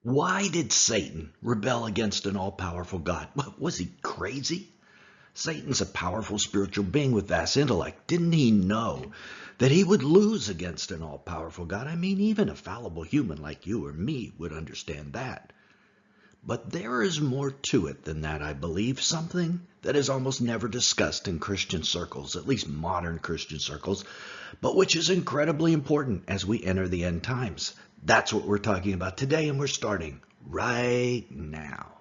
Why did Satan rebel against an all-powerful God? Was he crazy? Satan's a powerful spiritual being with vast intellect. Didn't he know that he would lose against an all-powerful God? I mean, even a fallible human like you or me would understand that. But there is more to it than that, I believe, something that is almost never discussed in Christian circles, at least modern Christian circles, but which is incredibly important as we enter the end times. That's what we're talking about today, and we're starting right now.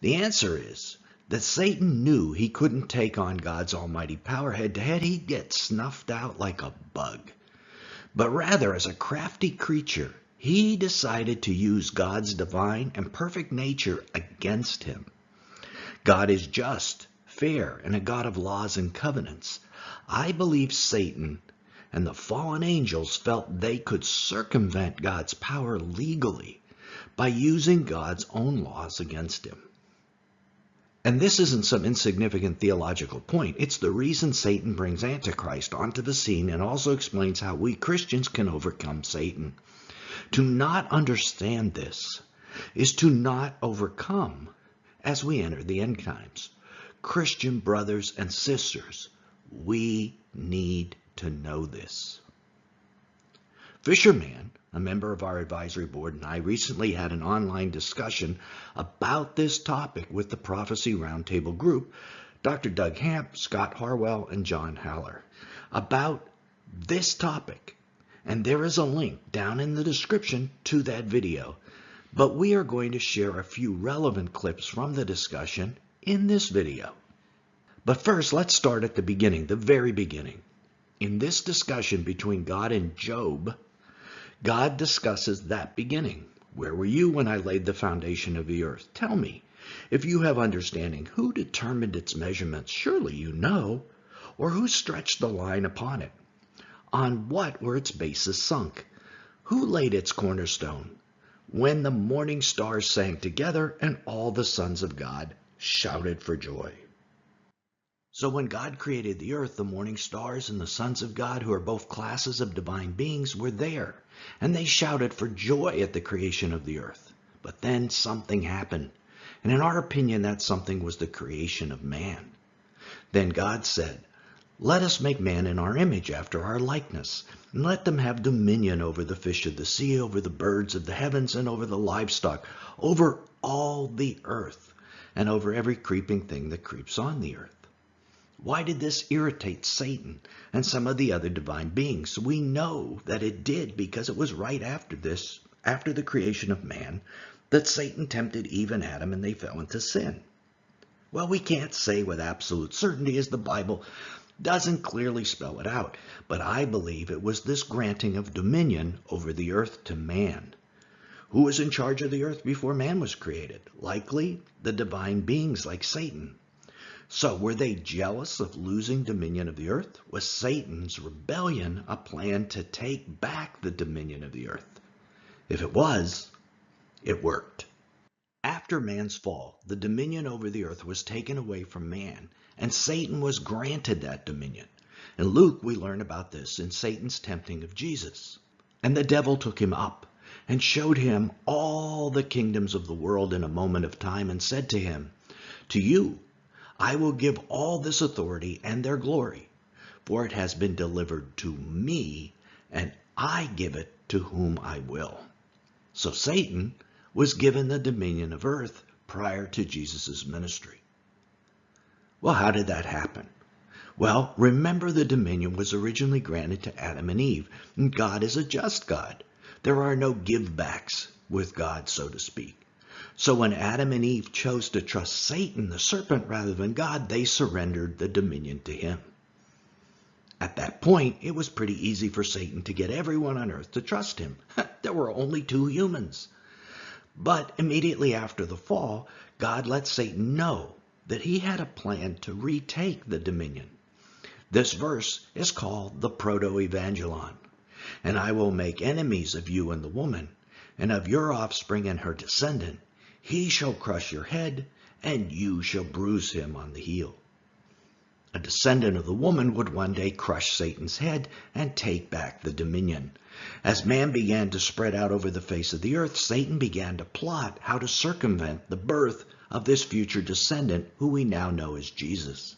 The answer is that Satan knew he couldn't take on God's almighty power head to head. He'd get snuffed out like a bug. But rather, as a crafty creature, he decided to use God's divine and perfect nature against him. God is just, fair, and a God of laws and covenants. I believe Satan and the fallen angels felt they could circumvent God's power legally by using God's own laws against him. And this isn't some insignificant theological point. It's the reason Satan brings Antichrist onto the scene and also explains how we Christians can overcome Satan. To not understand this is to not overcome as we enter the end times. Christian brothers and sisters, we need to know this. Fisherman, a member of our advisory board, and I recently had an online discussion about this topic with the Prophecy Roundtable group, Dr. Doug Hamp, Scott Harwell, and John Haller, about this topic. And there is a link down in the description to that video. But we are going to share a few relevant clips from the discussion in this video. But first, let's start at the beginning, the very beginning. In this discussion between God and Job, God discusses that beginning. Where were you when I laid the foundation of the earth? Tell me, if you have understanding, who determined its measurements? Surely you know. Or who stretched the line upon it? On what were its bases sunk? Who laid its cornerstone? When the morning stars sang together and all the sons of God shouted for joy. So when God created the earth, the morning stars and the sons of God, who are both classes of divine beings, were there, and they shouted for joy at the creation of the earth. But then something happened, and in our opinion, that something was the creation of man. Then God said, "Let us make man in our image, after our likeness, and let them have dominion over the fish of the sea, over the birds of the heavens, and over the livestock, over all the earth, and over every creeping thing that creeps on the earth." Why did this irritate Satan and some of the other divine beings? We know that it did because it was right after this, after the creation of man, that Satan tempted Eve and Adam and they fell into sin. Well, we can't say with absolute certainty, as the Bible doesn't clearly spell it out, but I believe it was this granting of dominion over the earth to man. Who was in charge of the earth before man was created? Likely the divine beings like Satan. So were they jealous of losing dominion of the earth? Was Satan's rebellion a plan to take back the dominion of the earth? If it was, it worked. After man's fall, the dominion over the earth was taken away from man, and Satan was granted that dominion. In Luke, we learn about this in Satan's tempting of Jesus. And the devil took him up and showed him all the kingdoms of the world in a moment of time and said to him, "To you I will give all this authority and their glory, for it has been delivered to me, and I give it to whom I will." So Satan was given the dominion of earth prior to Jesus' ministry. Well, how did that happen? Well, remember the dominion was originally granted to Adam and Eve, and God is a just God. There are no give-backs with God, so to speak. So when Adam and Eve chose to trust Satan, the serpent, rather than God, they surrendered the dominion to him. At that point, it was pretty easy for Satan to get everyone on earth to trust him. There were only 2 humans. But immediately after the fall, God let Satan know that he had a plan to retake the dominion. This verse is called the Proto-Evangelon. "And I will make enemies of you and the woman, and of your offspring and her descendant. He shall crush your head, and you shall bruise him on the heel." A descendant of the woman would one day crush Satan's head and take back the dominion. As man began to spread out over the face of the earth, Satan began to plot how to circumvent the birth of this future descendant who we now know as Jesus.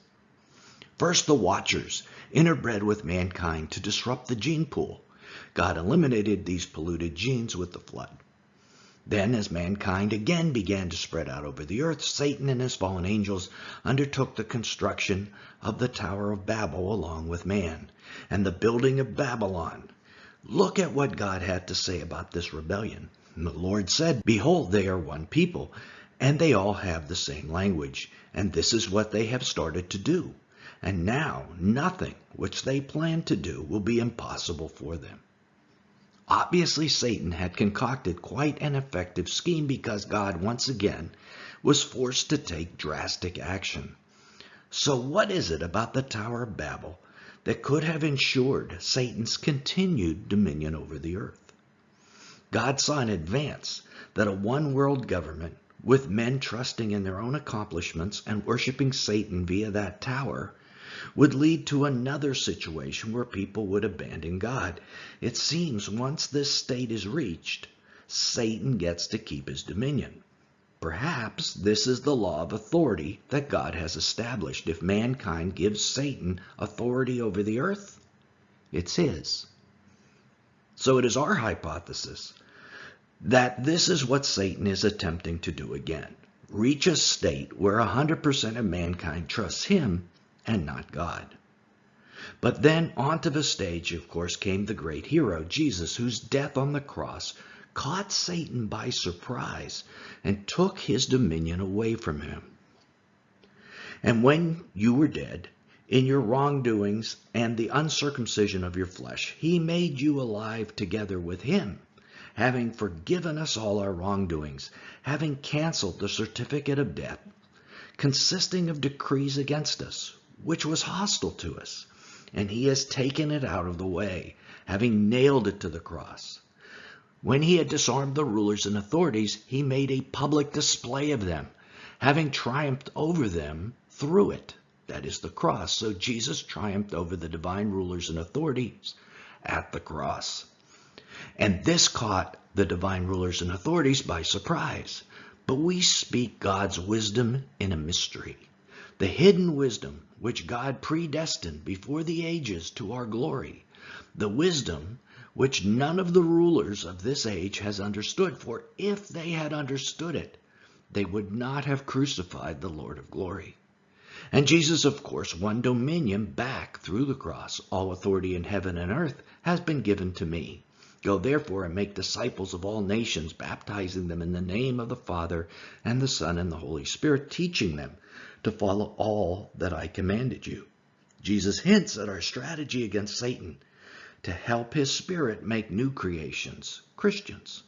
First, the Watchers interbred with mankind to disrupt the gene pool. God eliminated these polluted genes with the flood. Then, as mankind again began to spread out over the earth, Satan and his fallen angels undertook the construction of the Tower of Babel along with man, and the building of Babylon. Look at what God had to say about this rebellion. And the Lord said, "Behold, they are one people, and they all have the same language, and this is what they have started to do. And now nothing which they plan to do will be impossible for them." Obviously, Satan had concocted quite an effective scheme because God once again was forced to take drastic action. So what is it about the Tower of Babel that could have ensured Satan's continued dominion over the earth? God saw in advance that a one-world government, with men trusting in their own accomplishments and worshiping Satan via that tower, would lead to another situation where people would abandon God. It seems once this state is reached, Satan gets to keep his dominion. Perhaps this is the law of authority that God has established. If mankind gives Satan authority over the earth, it's his. So it is our hypothesis that this is what Satan is attempting to do again. Reach a state where 100% of mankind trusts him and not God. But then onto the stage, of course, came the great hero, Jesus, whose death on the cross caught Satan by surprise and took his dominion away from him. And when you were dead in your wrongdoings and the uncircumcision of your flesh, he made you alive together with him, having forgiven us all our wrongdoings, having canceled the certificate of debt, consisting of decrees against us, which was hostile to us, and he has taken it out of the way, having nailed it to the cross. When he had disarmed the rulers and authorities, he made a public display of them, having triumphed over them through it, that is the cross. So Jesus triumphed over the divine rulers and authorities at the cross. And this caught the divine rulers and authorities by surprise. But we speak God's wisdom in a mystery, the hidden wisdom which God predestined before the ages to our glory, the wisdom which none of the rulers of this age has understood, for if they had understood it, they would not have crucified the Lord of glory. And Jesus, of course, won dominion back through the cross. All authority in heaven and earth has been given to me. Go therefore and make disciples of all nations, baptizing them in the name of the Father and the Son and the Holy Spirit, teaching them to follow all that I commanded you. Jesus hints at our strategy against Satan to help his spirit make new creations, Christians.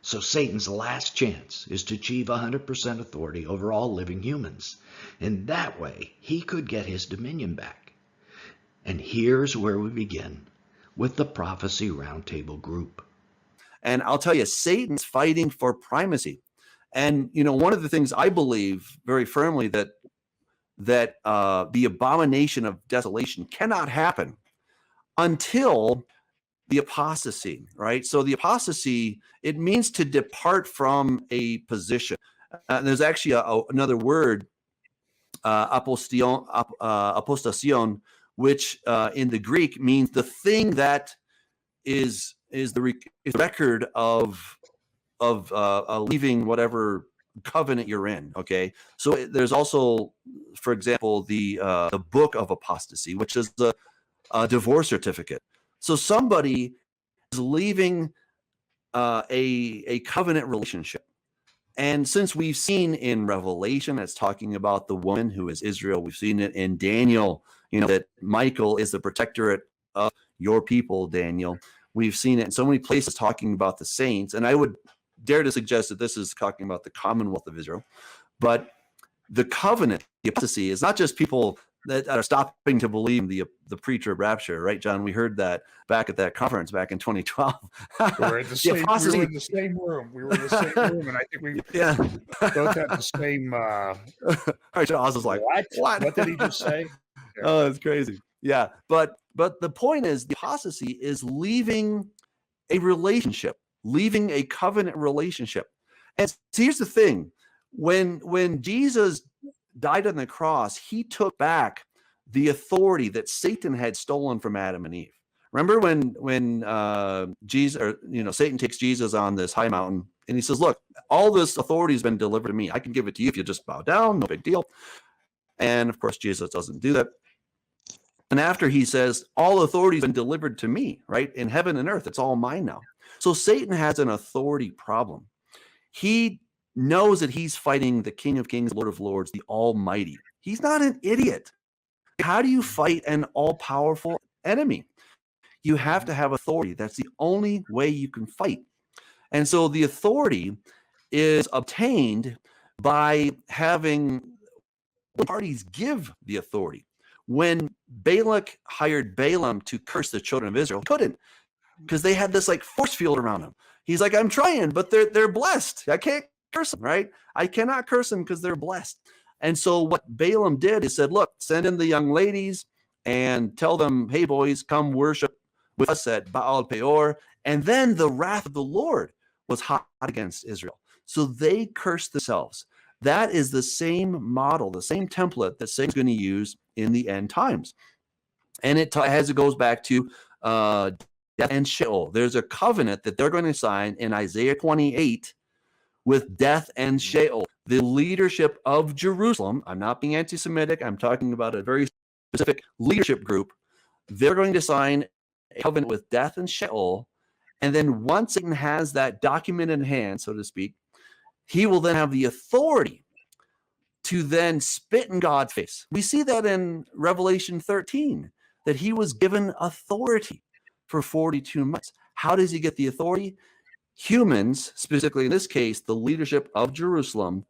So Satan's last chance is to achieve 100% authority over all living humans. In that way, he could get his dominion back. And here's where we begin with the Prophecy Roundtable group. And I'll tell you, Satan's fighting for primacy. And, one of the things I believe very firmly that the abomination of desolation cannot happen until the apostasy, right? So the apostasy, it means to depart from a position. There's actually another word, apostasion, which in the Greek means the thing that is the record of leaving whatever covenant you're in. Okay, so there's also, for example, the book of apostasy, which is a divorce certificate. So somebody is leaving a covenant relationship. And since we've seen in Revelation, it's talking about the woman who is Israel. We've seen it in Daniel, that Michael is the protectorate of your people, Daniel. We've seen it in so many places talking about the saints. And I would dare to suggest that this is talking about the Commonwealth of Israel. But the covenant, the apostasy, is not just people that are stopping to believe in the pre-trib rapture, right, John? We heard that back at that conference back in 2012. We were in the same room. We were in the same room, and I think we both had the same. All right, John, I was like, what? What did he just say? Oh, it's crazy. Yeah, but the point is, the apostasy is leaving a relationship, leaving a covenant relationship. And so here's the thing: when Jesus died on the cross, he took back the authority that Satan had stolen from Adam and Eve. Remember when Jesus, or Satan takes Jesus on this high mountain and he says, "Look, all this authority has been delivered to me. I can give it to you if you just bow down. No big deal." And of course, Jesus doesn't do that. And after he says, "All authority has been delivered to me," right? In heaven and earth, it's all mine now. So Satan has an authority problem. He knows that he's fighting the King of Kings, Lord of Lords, the Almighty. He's not an idiot. How do you fight an all-powerful enemy? You have to have authority. That's the only way you can fight. And so the authority is obtained by having parties give the authority. When Balak hired Balaam to curse the children of Israel, he couldn't, because they had this like force field around them. He's like, "I'm trying, but they're blessed. I can't curse them, right? I cannot curse them because they're blessed." And so what Balaam did is said, "Look, send in the young ladies and tell them, 'Hey boys, come worship with us at Baal Peor.'" And then the wrath of the Lord was hot against Israel. So they cursed themselves. That is the same model, the same template that Satan's going to use in the end times. And it goes back to death and Sheol. There's a covenant that they're going to sign in Isaiah 28 with death and Sheol. The leadership of Jerusalem, I'm not being anti-Semitic, I'm talking about a very specific leadership group. They're going to sign a covenant with death and Sheol. And then once Satan has that document in hand, so to speak, he will then have the authority to then spit in God's face. We see that in Revelation 13, that he was given authority for 42 months. How does he get the authority? Humans, specifically in this case, the leadership of Jerusalem,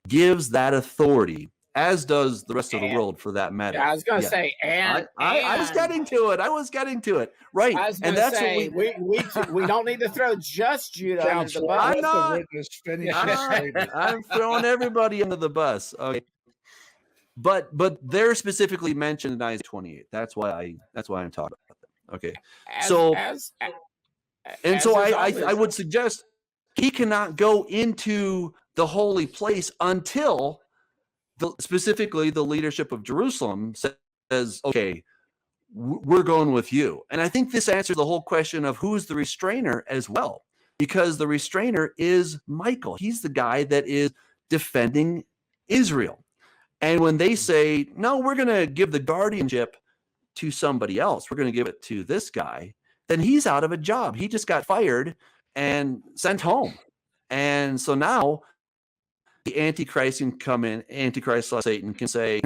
gives that authority, as does the rest of the world for that matter. I was going to say, I was getting to it. Right. I was and that's say, what we don't need to throw just Judah under the bus. I'm not. I'm throwing everybody under the bus. Okay. But they're specifically mentioned in Isaiah 28. That's why I'm talking about them. Okay. I would suggest he cannot go into the holy place until specifically the leadership of Jerusalem says, "Okay, we're going with you." And I think this answers the whole question of who's the restrainer as well, because the restrainer is Michael. He's the guy that is defending Israel. And when they say, "No, we're going to give the guardianship to somebody else, we're going to give it to this guy," then he's out of a job. He just got fired and sent home. And so now the Antichrist can come in, Antichrist Satan can say,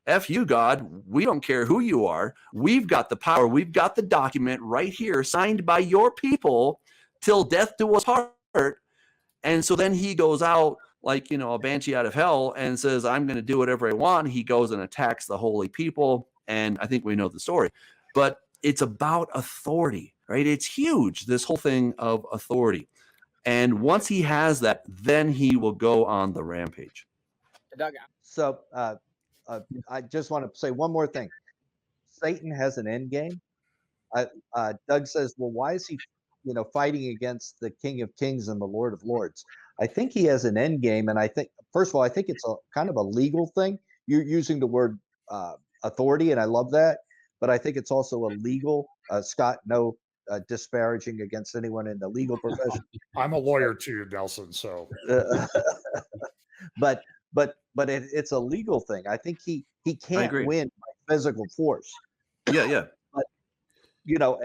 "F you, God, we don't care who you are. We've got the power. We've got the document right here signed by your people till death do us part." And so then he goes out like, a banshee out of hell and says, "I'm going to do whatever I want." He goes and attacks the holy people. And I think we know the story. But it's about authority, right? It's huge, this whole thing of authority. And once he has that, then he will go on the rampage. So I just want to say one more thing. Satan has an end game. Doug says, "Well, why is he, fighting against the King of Kings and the Lord of Lords?" I think he has an end game, and I think, first of all, I think it's a kind of a legal thing. You're using the word authority, and I love that. But I think it's also a legal. Scott, no disparaging against anyone in the legal profession. I'm a lawyer too, Nelson. So, but it's a legal thing. I think he can't win by physical force. Yeah. But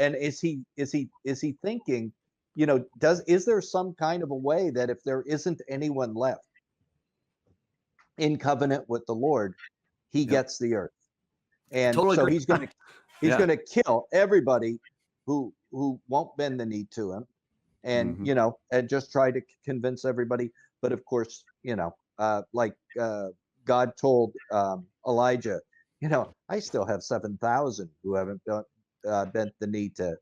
and is he thinking? Is there some kind of a way that if there isn't anyone left in covenant with the Lord, he gets the earth, and totally so agree. he's going to kill everybody who won't bend the knee to him, and and just try to convince everybody. But of course, like God told Elijah, I still have 7,000 who haven't bent the knee to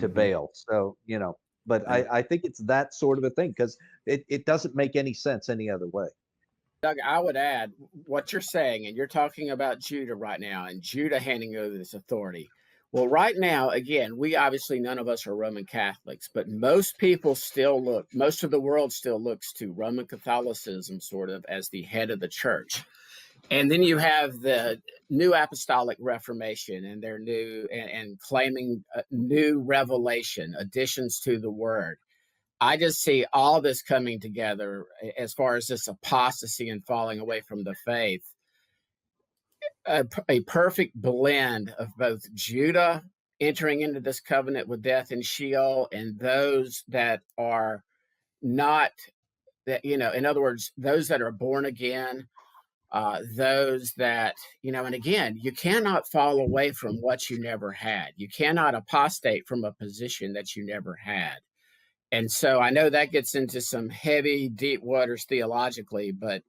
Baal. So but I think it's that sort of a thing, because it doesn't make any sense any other way. Doug, I would add what you're saying, and you're talking about Judah right now, and Judah handing over this authority. Well, right now, again, we obviously, none of us are Roman Catholics, but most people still look, most of the world still looks to Roman Catholicism sort of as the head of the church. And then you have the New Apostolic Reformation and their new, and claiming new revelation, additions to the word. I just see all this coming together as far as this apostasy and falling away from the faith. A perfect blend of both Judah entering into this covenant with death and Sheol, and those that are not, that, you know, in other words, those that are born again, those that, you know, and again, you cannot fall away from what you never had. You cannot apostate from a position that you never had. And so I know that gets into some heavy, deep waters theologically, but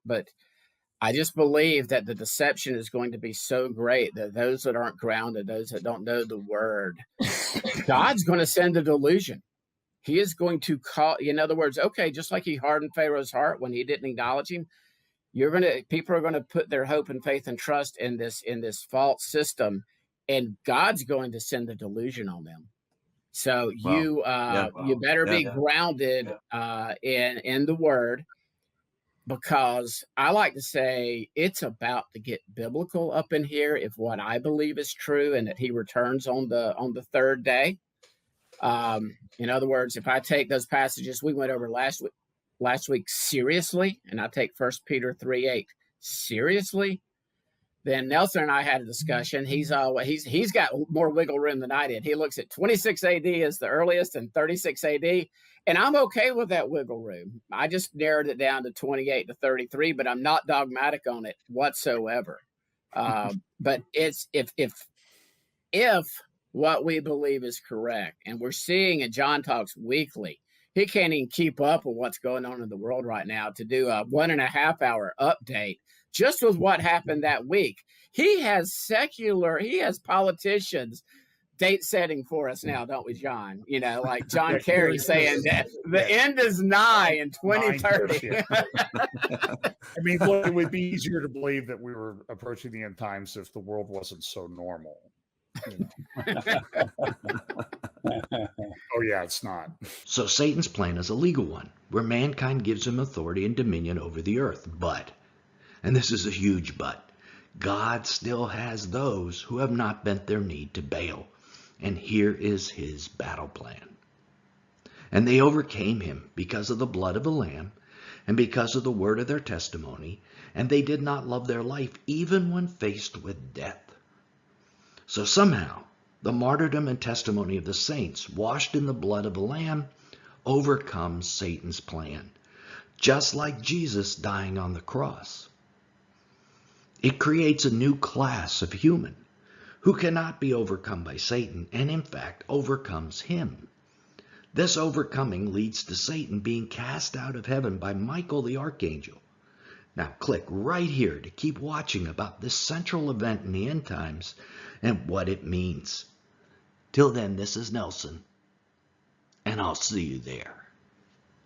I just believe that the deception is going to be so great that those that aren't grounded, those that don't know the word, God's going to send a delusion. He is going to call, in other words, okay, just like he hardened Pharaoh's heart when he didn't acknowledge him, people are going to put their hope and faith and trust in this false system, and God's going to send a delusion on them. So you better be grounded in the word, because I like to say it's about to get biblical up in here if what I believe is true and that he returns on the third day. In other words, if I take those passages we went over last week seriously, and I take 1 Peter 3:8 seriously, then Nelson and I had a discussion. He's got more wiggle room than I did. He looks at 26 AD as the earliest and 36 AD, and I'm okay with that wiggle room. I just narrowed it down to 28 to 33, but I'm not dogmatic on it whatsoever. But it's if what we believe is correct, and we're seeing it, John talks weekly. He can't even keep up with what's going on in the world right now to do a 1.5 hour update just with what happened that week. He has politicians date setting for us now, don't we, John? You know, like John Kerry saying that the end is nigh in 2030. I mean, look, it would be easier to believe that we were approaching the end times if the world wasn't so normal. You know. Oh, yeah, it's not. So Satan's plan is a legal one, where mankind gives him authority and dominion over the earth. But, and this is a huge but, God still has those who have not bent their knee to Baal. And here is his battle plan. And they overcame him because of the blood of the Lamb and because of the word of their testimony, and they did not love their life even when faced with death. So somehow, the martyrdom and testimony of the saints, washed in the blood of the Lamb, overcomes Satan's plan, just like Jesus dying on the cross. It creates a new class of human who cannot be overcome by Satan, and in fact overcomes him. This overcoming leads to Satan being cast out of heaven by Michael the archangel. Now click right here to keep watching about this central event in the end times and what it means. Till then, this is Nelson, and I'll see you there.